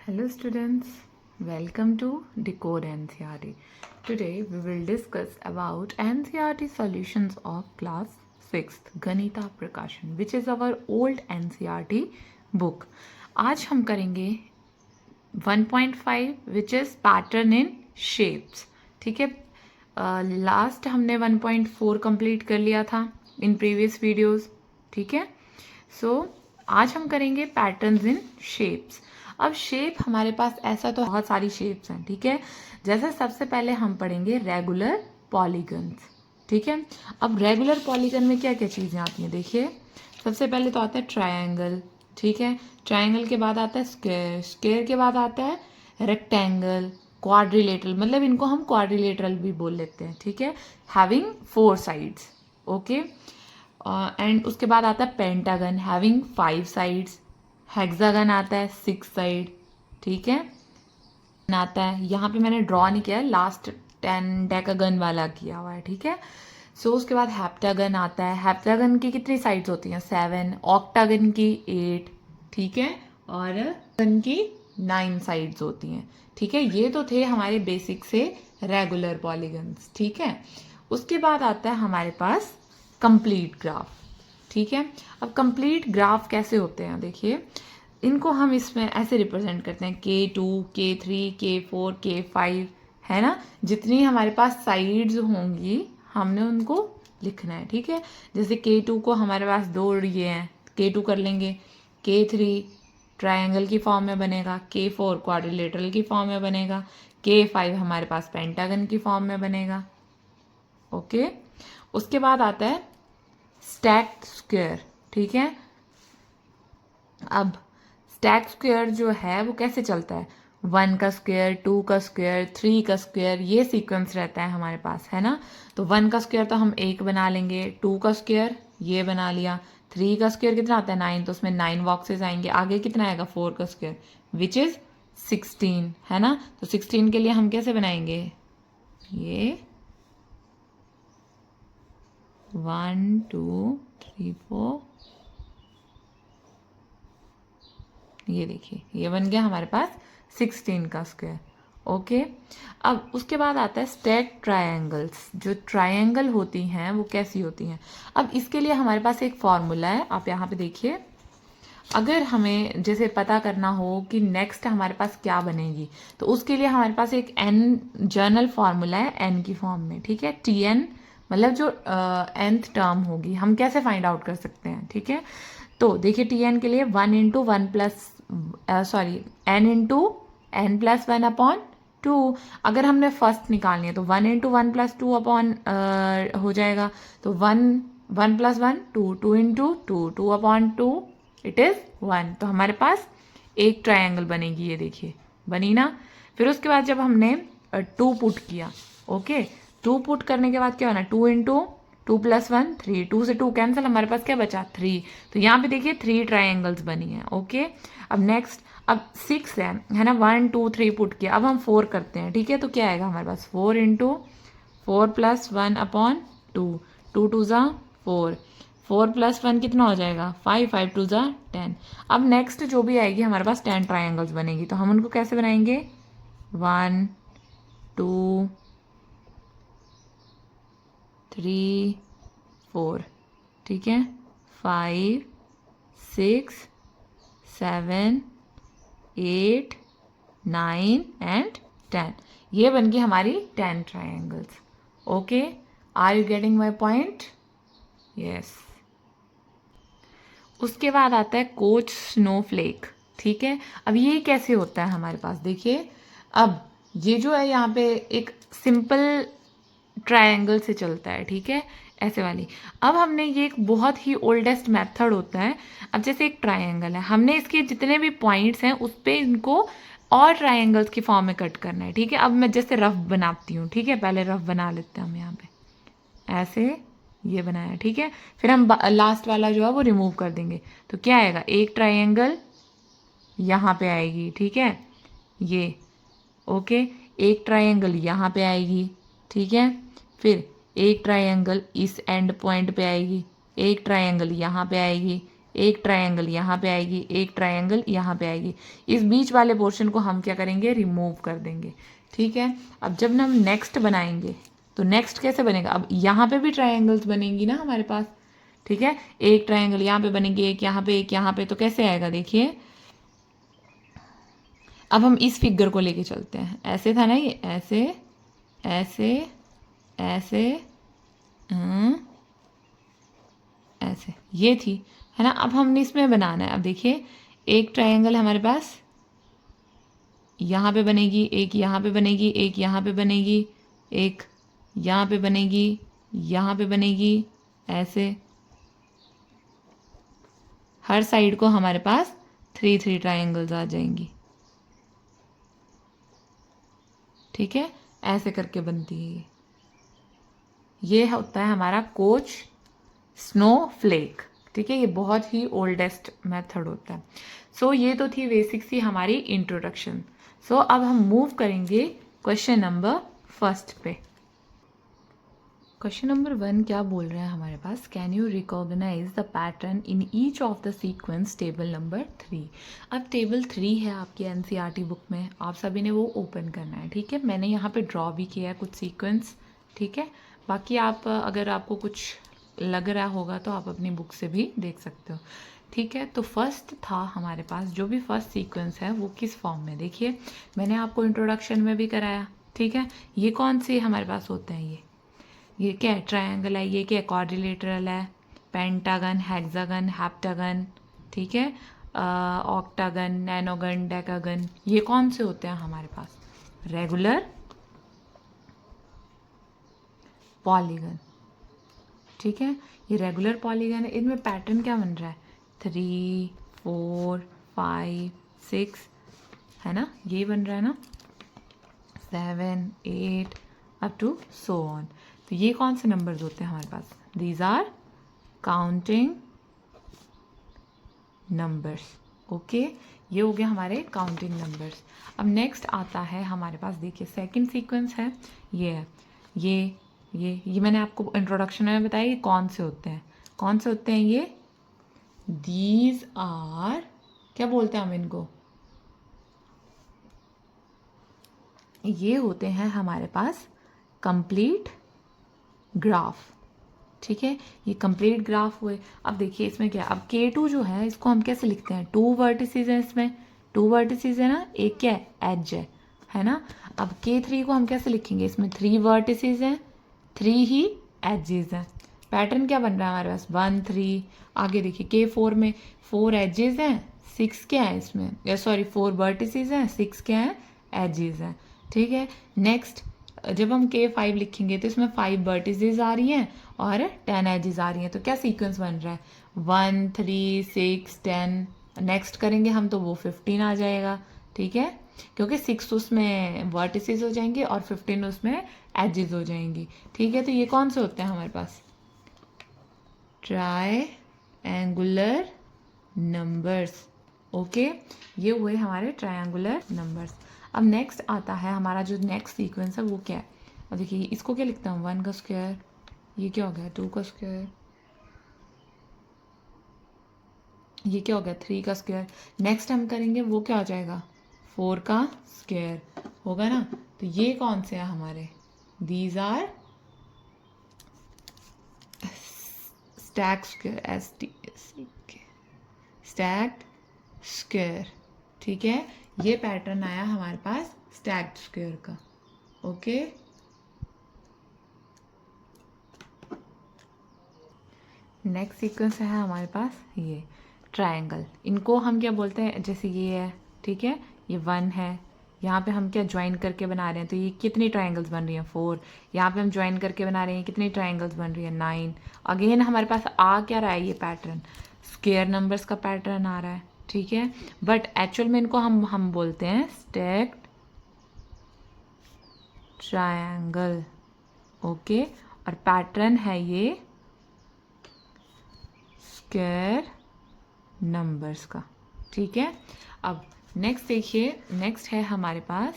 Hello students, welcome to Decode NCERT. Today we will discuss about NCERT solutions of class 6th Ganita Prakashan which is our old NCERT book. आज हम करेंगे 1.5 which is pattern in shapes. ठीक है, last हमने 1.4 complete कर लिया था in previous videos. ठीक है, सो आज हम करेंगे पैटर्न्स इन शेप्स. अब शेप हमारे पास ऐसा तो बहुत सारी शेप्स हैं. ठीक है, जैसे सबसे पहले हम पढ़ेंगे रेगुलर पॉलीगन्स. ठीक है, अब रेगुलर पॉलीगन में क्या क्या चीज़ें आती हैं देखिए. सबसे पहले तो आता है ट्रायंगल. ठीक है, ट्रायंगल के बाद आता है स्क्वायर, स्क्वायर के बाद आता है रेक्टेंगल, क्वाड्रिलेटरल, मतलब इनको हम क्वाड्रिलेटरल भी बोल लेते हैं. ठीक है, हैविंग 4 साइड्स. ओके, एंड उसके बाद आता है पेंटागन हैविंग 5 साइड्स. हेक्सागन आता है 6 साइड. ठीक है, आता है यहाँ पे मैंने ड्रॉ नहीं किया है, लास्ट 10 डेकागन वाला किया हुआ है. ठीक है, सो उसके बाद हेप्टागन आता है. हेप्टागन की कितनी साइड्स होती हैं? 7. ऑक्टागन की 8. ठीक है, और गन की 9 साइड्स होती हैं. ठीक है, ये तो थे हमारे बेसिक से रेगुलर पॉलीगन्स. ठीक है, उसके बाद आता है हमारे पास कंप्लीट ग्राफ. ठीक है, अब कंप्लीट ग्राफ कैसे होते हैं देखिए. इनको हम इसमें ऐसे रिप्रेजेंट करते हैं K2, K3, K4, K5, है ना. जितनी हमारे पास साइड्स होंगी हमने उनको लिखना है. ठीक है, जैसे K2 को हमारे पास 2 ये हैं, K2 कर लेंगे. K3 ट्रायंगल की फॉर्म में बनेगा, K4 क्वाड्रिलेटरल की फॉर्म में बनेगा, K5 हमारे पास पेंटागन की फॉर्म में बनेगा. ओके, उसके बाद आता है स्टैक्ड स्क्वायर. ठीक है, अब स्टैक स्क्वायर जो है वो कैसे चलता है? 1 का स्क्वायर, 2 का स्क्वायर, 3 का स्क्वायर, ये सीक्वेंस रहता है हमारे पास, है ना. तो 1 का स्क्वायर तो हम 1 बना लेंगे, 2 का स्क्वायर ये बना लिया, 3 का स्क्वायर कितना आता है? 9, तो उसमें 9 बॉक्सेस आएंगे. आगे कितना आएगा? 4 का स्क्वायर विच इज 16, है ना. तो 16 के लिए हम कैसे बनाएंगे? ये 1 2 3 4, ये देखिए ये बन गया हमारे पास 16 का स्क्वायर. ओके, अब उसके बाद आता है स्टैक ट्रायंगल्स. जो ट्रायंगल होती हैं वो कैसी होती हैं? अब इसके लिए हमारे पास एक फॉर्मूला है, आप यहाँ पे देखिए. अगर हमें जैसे पता करना हो कि नेक्स्ट हमारे पास क्या बनेगी, तो उसके लिए हमारे पास एक n जर्नल फॉर्मूला है n की फॉर्म में. ठीक है, Tn मतलब जो nth टर्म होगी हम कैसे फाइंड आउट कर सकते हैं. ठीक है, तो देखिए Tn के लिए 1 into 1 plus n into n plus 1 upon 2. अगर हमने फर्स्ट निकालनी है तो 1 इंटू 1 प्लस 2 अपॉन हो जाएगा. तो 1 plus 1 2, 2 into 2 2 upon 2 it is 1. तो हमारे पास एक ट्रायंगल बनेगी. ये देखिए बनी ना. फिर उसके बाद जब हमने 2 पुट किया, ओके, 2 पुट करने के बाद क्या होना? 2 इंटू 2 प्लस 1 3, 2 से 2 कैंसिल, हमारे पास क्या बचा? 3. तो यहाँ पे देखिए 3 ट्रायंगल्स बनी हैं. ओके, अब नेक्स्ट, अब 6 है ना. 1 2 3 पुट किया, अब हम 4 करते हैं. ठीक है, तो क्या आएगा हमारे पास? 4 इंटू 4 प्लस 1 अपॉन 2, 2 2 ज़ा 4, 4 प्लस 1 कितना हो जाएगा? 5, 5 2 ज़ा 10. अब नेक्स्ट जो भी आएगी हमारे पास 10 ट्रायंगल्स बनेगी. तो हम उनको कैसे बनाएंगे? 1 2 3 4. ठीक है, 5 6 7 8 9 एंड 10. ये बन गई हमारी 10 triangles. Okay, are you getting my point? Yes. उसके बाद आता है कोच स्नोफ्लेक. ठीक है, अब ये कैसे होता है हमारे पास देखिए. अब ये जो है यहाँ पे एक सिंपल ट्रायंगल से चलता है. ठीक है, ऐसे वाली. अब हमने ये एक बहुत ही ओल्डेस्ट मेथड होता है. अब जैसे एक ट्रायंगल है, हमने इसके जितने भी पॉइंट्स हैं उस पर इनको और ट्रायंगल्स की फॉर्म में कट करना है. ठीक है, अब मैं जैसे रफ बनाती हूँ. ठीक है, पहले रफ बना लेते हैं हम. यहाँ पे ऐसे ये बनाया. ठीक है, फिर हम लास्ट वाला जो है वो रिमूव कर देंगे. तो क्या आएगा? एक ट्रायंगल यहाँ पे आएगी. ठीक है, ये ओके, एक ट्रायंगल यहाँ पे आएगी. ठीक है, फिर एक ट्रायंगल इस एंड पॉइंट पे आएगी, एक ट्रायंगल यहाँ पे आएगी, एक ट्रायंगल यहाँ पे आएगी, एक ट्रायंगल यहाँ पे आएगी। इस बीच वाले पोर्शन को हम क्या करेंगे, रिमूव कर देंगे। ठीक है, अब जब हम नेक्स्ट बनाएंगे तो नेक्स्ट कैसे बनेगा, अब यहाँ पे भी ट्रायंगल्स बनेंगी ना हमारे पास। ठीक है, एक ट्रायंगल यहाँ पे बनेगी, एक यहाँ पे, एक यहाँ पे, तो कैसे आएगा देखिए। अब हम इस फिगर को लेके चलते हैं, ऐसे था ना ये, ऐसे ऐसे ऐसे ऐसे, ये थी, है ना। अब हमने इसमें बनाना है। अब देखिए, एक ट्रायंगल हमारे पास यहाँ पे बनेगी, एक यहाँ पे बनेगी, एक यहाँ पे बनेगी, एक यहाँ पे बनेगी, यहाँ पे बनेगी, ऐसे हर साइड को हमारे पास 3 ट्रायंगल्स आ जाएंगी। ठीक है, ऐसे करके बनती है ये होता है हमारा कोच स्नोफ्लेक। ठीक है, ये बहुत ही ओल्डेस्ट मेथड होता है। सो ये तो थी बेसिक सी हमारी इंट्रोडक्शन। सो अब हम मूव करेंगे क्वेश्चन नंबर 1 पे। क्वेश्चन नंबर 1 क्या बोल रहा है हमारे पास, can you recognise the pattern in each of the sequence table number 3। अब टेबल 3 है आपकी एनसीईआरटी बुक में, आप सभी ने वो ओपन करना है। ठीक है, मैंने यहाँ पे ड्रॉ भी किया है कुछ सीक्वेंस। ठीक है, बाकी आप अगर आपको कुछ लग रहा होगा तो आप अपनी बुक से भी देख सकते हो। ठीक है, तो फर्स्ट था हमारे पास, जो भी फर्स्ट सीक्वेंस है वो किस फॉर्म में, देखिए मैंने आपको इंट्रोडक्शन में भी कराया। ठीक है, ये कौन से हमारे पास होते हैं, ये क्या है, ट्रायंगल है, ये क्या है, क्वाड्रिलेटरल है, पेंटागन, हेक्सागन, हेप्टागन। ठीक है, ऑक्टागन, नैनोगन, डेकागन, ये कौन से होते हैं हमारे पास, रेगुलर, पॉलीगन। ठीक है, ये रेगुलर पॉलीगन है। इनमें पैटर्न क्या बन रहा है, 3 4 5 6, है ना, ये बन रहा है ना, 7 8 अप टू सो ऑन। तो ये कौन से नंबर्स होते हैं हमारे पास, these are counting numbers. Okay, ये हो गया हमारे काउंटिंग नंबर्स। अब नेक्स्ट आता है हमारे पास, देखिए सेकंड सीक्वेंस है, ये है, ये मैंने आपको इंट्रोडक्शन में बताया ये कौन से होते हैं, कौन से होते हैं ये, दीज आर, क्या बोलते हैं हम इनको, ये होते हैं हमारे पास कंप्लीट ग्राफ। ठीक है, ये कंप्लीट ग्राफ हुए। अब देखिए इसमें क्या, अब K2 जो है इसको हम कैसे लिखते हैं, 2 वर्टिसेस हैं इसमें, 2 वर्टिसेस है ना, एक क्या है, एज है ना। अब K3 को हम कैसे लिखेंगे, इसमें 3 वर्टिसेस हैं, 3 ही एजेस हैं। पैटर्न क्या बन रहा है हमारे पास, 1 3। आगे देखिए K4 में 4 एजेस हैं, 6 क्या है इसमें, या सॉरी 4 वर्टिसेस हैं, 6 क्या है, एजेस हैं। ठीक है, नेक्स्ट जब हम K5 लिखेंगे तो इसमें 5 वर्टिसेस आ रही हैं और 10 एजेस आ रही हैं। तो क्या सीक्वेंस बन रहा है, 1 3 6 10। नेक्स्ट करेंगे हम तो वो 15 आ जाएगा। ठीक है, क्योंकि 6 उसमें वर्टिसेस हो जाएंगे और 15 उसमें एजेस हो जाएंगी। ठीक है, तो ये कौन से होते हैं हमारे पास, ट्रायंगुलर नंबर्स। ओके, ये हुए हमारे ट्रायंगुलर नंबर्स। अब नेक्स्ट आता है हमारा जो नेक्स्ट सीक्वेंस है वो क्या है, और देखिए इसको क्या लिखता हूँ, 1 का स्क्वायर, ये क्या हो गया, 2 का स्क्वायर, ये क्या हो गया, 3 का स्क्वायर। नेक्स्ट हम करेंगे वो क्या हो जाएगा, 4 का स्क्वायर होगा ना। तो ये कौन से हैं हमारे, these are stack square, stacked square. ठीक है, ये पैटर्न आया हमारे पास स्टैक्ड स्क्वायर का। ओके, नेक्स्ट सीक्वेंस है हमारे पास ये ट्रायंगल। इनको हम क्या बोलते हैं, जैसे ये है, ठीक है, ये 1 है, यहाँ पे हम क्या ज्वाइन करके बना रहे हैं, तो ये कितनी ट्रायंगल्स बन रही हैं, 4। यहाँ पे हम ज्वाइन करके बना रहे हैं, कितनी ट्रायंगल्स बन रही है, 9। अगेन हमारे पास आ क्या रहा है, ये पैटर्न स्क्वायर नंबर्स का पैटर्न आ रहा है। ठीक है, बट एक्चुअल में इनको हम बोलते हैं स्टैक्ड ट्रायंगल। ओके, और पैटर्न है ये स्क्वायर नंबर्स का। ठीक है, अब नेक्स्ट देखिए, नेक्स्ट है हमारे पास,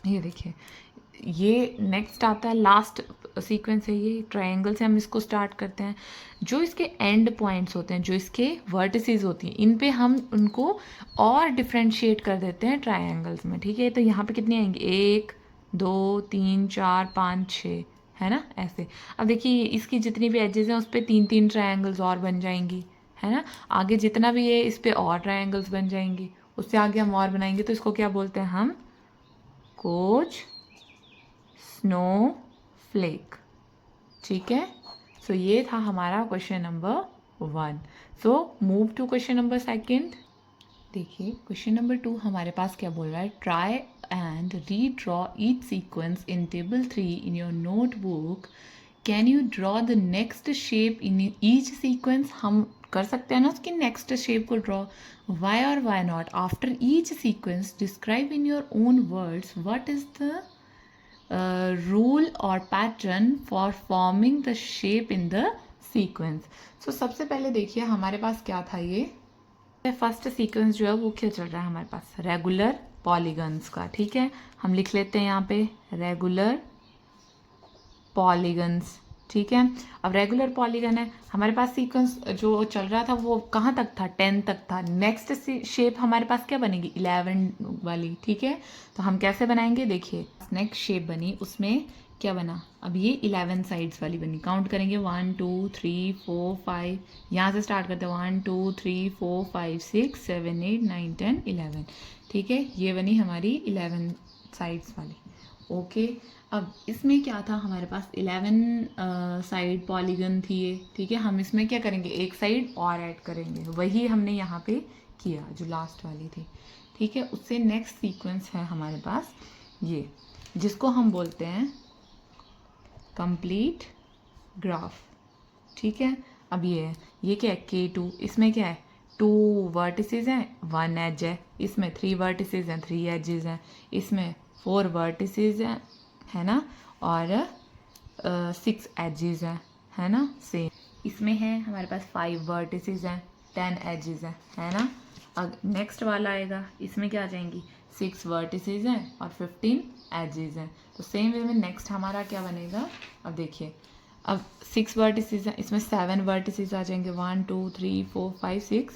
ये देखिए ये नेक्स्ट आता है, लास्ट सीक्वेंस है ये, ट्रायंगल से हम इसको स्टार्ट करते हैं। जो इसके एंड पॉइंट्स होते हैं, जो इसके वर्टिसेस होती हैं, इन पे हम उनको और डिफ्रेंशिएट कर देते हैं ट्रायंगल्स में, ठीक है। तो यहाँ पे कितनी आएंगी, 1 2 3 4 5 6, है ना, ऐसे। अब देखिए इसकी जितनी भी एजेस हैं उस पर 3 3 ट्रायंगल्स और बन जाएंगी, है ना। आगे जितना भी है इस पर और ट्रायंगल्स बन जाएंगी, उससे आगे हम और बनाएंगे। तो इसको क्या बोलते हैं हम, कोच स्नो फ्लेक, ठीक है। सो ये था हमारा question number 1। So move to question number 2। देखिए क्वेश्चन नंबर 2 हमारे पास क्या बोल रहा है, try and redraw each sequence in table 3 in your notebook. Can you draw the next shape in each sequence. हम कर सकते हैं ना उसकी नेक्स्ट शेप को ड्रॉ। वाई और why not. After each sequence describe in your own words what is the rule और pattern for forming the shape in the sequence. So सबसे पहले देखिए हमारे पास क्या था, ये फर्स्ट सीक्वेंस जो है वो क्या चल रहा है हमारे पास, रेगुलर पॉलीगन्स का, ठीक है। हम लिख लेते हैं यहाँ पे रेगुलर पॉलीगन्स, ठीक है। अब रेगुलर पॉलीगन है हमारे पास, सीक्वेंस जो चल रहा था वो कहाँ तक था, 10 तक था। नेक्स्ट शेप हमारे पास क्या बनेगी, 11 वाली, ठीक है। तो हम कैसे बनाएंगे, देखिए नेक्स्ट शेप बनी, उसमें क्या बना, अब ये 11 साइड्स वाली बनी। काउंट करेंगे 1 2 3 4 5, यहाँ से स्टार्ट करते हैं 1 2 3 4 5 6 7 8 9 10 11, ठीक है। ये बनी हमारी 11 साइड्स वाली, ओके। अब इसमें क्या था हमारे पास, 11 साइड पॉलीगन थी ये, ठीक है। हम इसमें क्या करेंगे, एक साइड और ऐड करेंगे, वही हमने यहाँ पे किया जो लास्ट वाली थी, ठीक है। उससे नेक्स्ट सीक्वेंस है हमारे पास ये, जिसको हम बोलते हैं कंप्लीट ग्राफ, ठीक है। अब ये क्या है, K2, इसमें क्या है, 2 वर्टिसेस हैं 1 एज है, इसमें 3 वर्टिसेस हैं 3 एजेस हैं, इसमें 4 वर्टिसेस हैं, है ना, और 6 एजेस हैं, है ना, सेम। इसमें है हमारे पास 5 वर्टिसेस हैं 10 एजेस हैं, है ना। अब नेक्स्ट वाला आएगा, इसमें क्या आ जाएंगी, 6 वर्टिसेस हैं और 15 एजेस हैं। तो सेम वे में नेक्स्ट हमारा क्या बनेगा, अब देखिए, अब 6 वर्टिसेस हैं, इसमें 7 वर्टिसेस आ जाएंगे, 1 2 3 4 5 6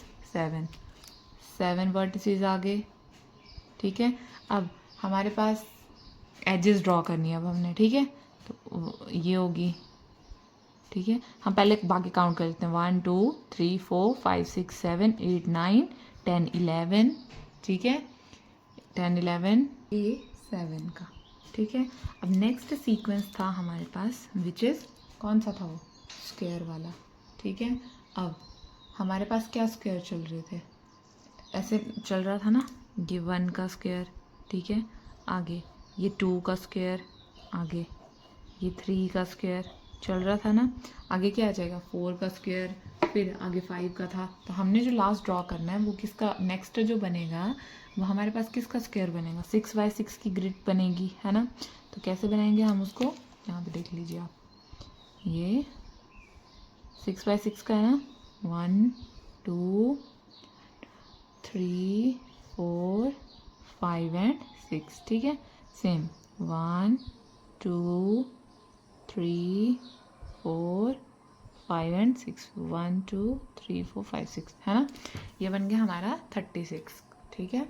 7 वर्टिसेस आ गए, ठीक है। अब हमारे पास एजेस ड्रॉ करनी है अब हमने, ठीक है। तो ये होगी, ठीक है। हम पहले बाकी काउंट कर लेते हैं, 1 2 3 4 5 6 7 8 9 10 11, ठीक है, 10 11 ये 7 का, ठीक है। अब नेक्स्ट सीक्वेंस था हमारे पास विच इज़, कौन सा था वो, स्क्वायर वाला, ठीक है। अब हमारे पास क्या स्क्वायर चल रहे थे, ऐसे चल रहा था ना, ये 1 का स्क्वायर, ठीक है। आगे ये 2 का स्क्वायर, आगे ये 3 का स्क्वायर चल रहा था ना। आगे क्या आ जाएगा, 4 का स्क्वायर, फिर आगे 5 का था। तो हमने जो लास्ट ड्रॉ करना है वो किसका, नेक्स्ट जो बनेगा वो हमारे पास किसका स्क्वायर बनेगा, 6 बाय 6 की ग्रिड बनेगी, है ना। तो कैसे बनाएंगे हम उसको, यहाँ पे देख लीजिए आप, ये 6 बाय 6 का है ना, 1 2 3 4 5 एंड 6, ठीक है। सेम 1 2 3 4 5 एंड 6, 1 2 3 4 5 6, है ना। ये बन गया हमारा 36, ठीक है।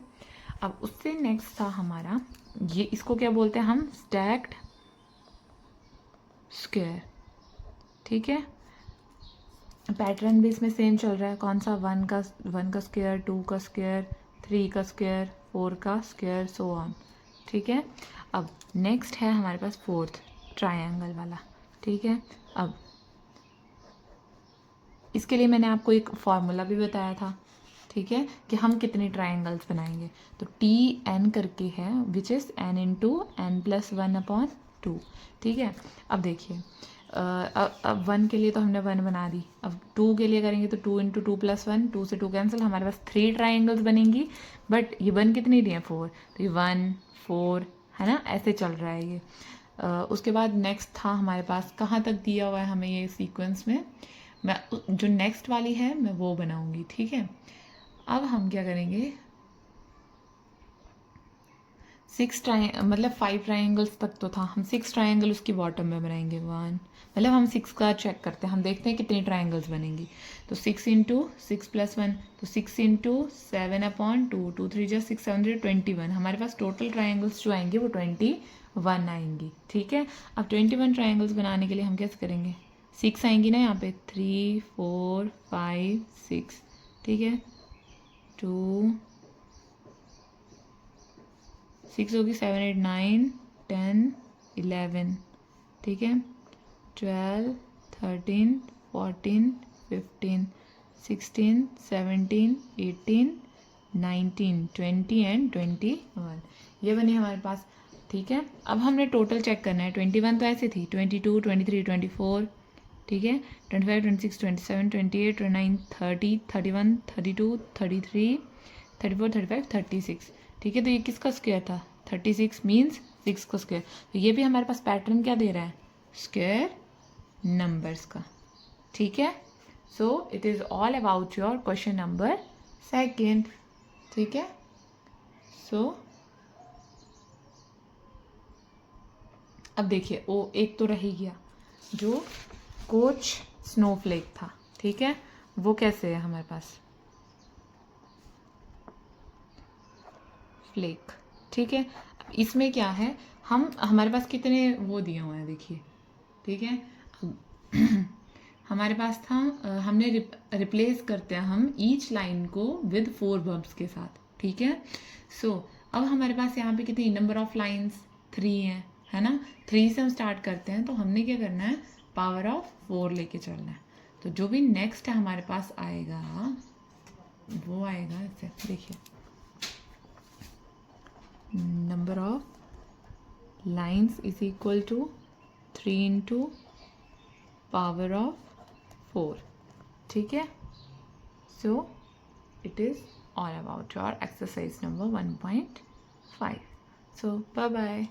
अब उससे नेक्स्ट था हमारा ये, इसको क्या बोलते हैं हम, स्टैक्ड स्क्वायर, ठीक है। पैटर्न भी इसमें सेम चल रहा है, कौन सा, 1 का स्क्वायर, 2 का स्क्वायर, 3 का स्क्वायर, 4 का स्क्वायर, सो ऑन, ठीक है। अब नेक्स्ट है हमारे पास 4th ट्रायंगल वाला, ठीक है। अब इसके लिए मैंने आपको एक फॉर्मूला भी बताया था, ठीक है, कि हम कितने ट्रायंगल्स बनाएंगे। तो TN करके है which is n into n plus 1/2, ठीक है। अब देखिए अब 1 के लिए तो हमने 1 बना दी, अब 2 के लिए करेंगे तो 2 इंटू 2 प्लस 1, 2 से 2 कैंसिल, हमारे पास 3 ट्राइंगल्स बनेंगी। बट ये बन कितनी रही है, 4, तो ये 1 4, है ना, ऐसे चल रहा है ये। उसके बाद नेक्स्ट था हमारे पास, कहाँ तक दिया हुआ है हमें ये सीक्वेंस में, मैं जो नेक्स्ट वाली है मैं वो बनाऊंगी, ठीक है। अब हम क्या करेंगे, मतलब 5 ट्राइंगल्स तक तो था, हम 6 ट्राइंगल उसकी बॉटम में बनाएंगे। 1 मतलब हम 6 का चेक करते हैं, हम देखते हैं कितनी ट्राइंगल्स बनेंगी। तो 6 इंटू 6 प्लस 1, तो 6 इंटू 7/2, 2 3 जा 6 7 21। हमारे पास टोटल ट्राइंगल्स जो आएंगे वो 21 आएंगी। ठीक है, अब 21 ट्राइंगल्स बनाने के लिए हम कैसे करेंगे, 6 आएंगी ना यहाँ पे, 3 4 5 6। ठीक है, 2 6 होगी, 7 8 9 10 11। ठीक है, 12 13 14 15 16 17 18 19 20 एंड 21। ये बनी हमारे पास। ठीक है, अब हमने टोटल चेक करना है। 21 तो ऐसे थी, 22 23 24। ठीक है, 25 26 27 28 29 30 31 32 33 34 35 36। ठीक है, तो ये किसका स्क्वायर था, 36 मीन्स 6 का स्क्वायर। तो ये भी हमारे पास पैटर्न क्या दे रहा है, स्क्वायर नंबर्स का। ठीक है, so it is all about your question number 2। ठीक है, सो अब देखिए, वो एक तो रह ही गया जो कोच स्नोफ्लेक था। ठीक है, वो कैसे है हमारे पास, फ्लेक। ठीक है, इसमें क्या है, हम हमारे पास कितने वो दिए हुए हैं देखिए। ठीक है, हमारे पास था, हमने रिप्लेस करते हैं हम ईच लाइन को विद 4 वर्ब्स के साथ। ठीक है, सो अब हमारे पास यहाँ पे कितनी नंबर ऑफ लाइंस 3 है ना। 3 से हम स्टार्ट करते हैं, तो हमने क्या करना है, पावर ऑफ 4 लेके चलना है। तो जो भी नेक्स्ट हमारे पास आएगा वो आएगा ऐसे, देखिए, number of lines is equal to 3 into power of 4. ठीक है, so it is all about your exercise number 1.5. So bye bye.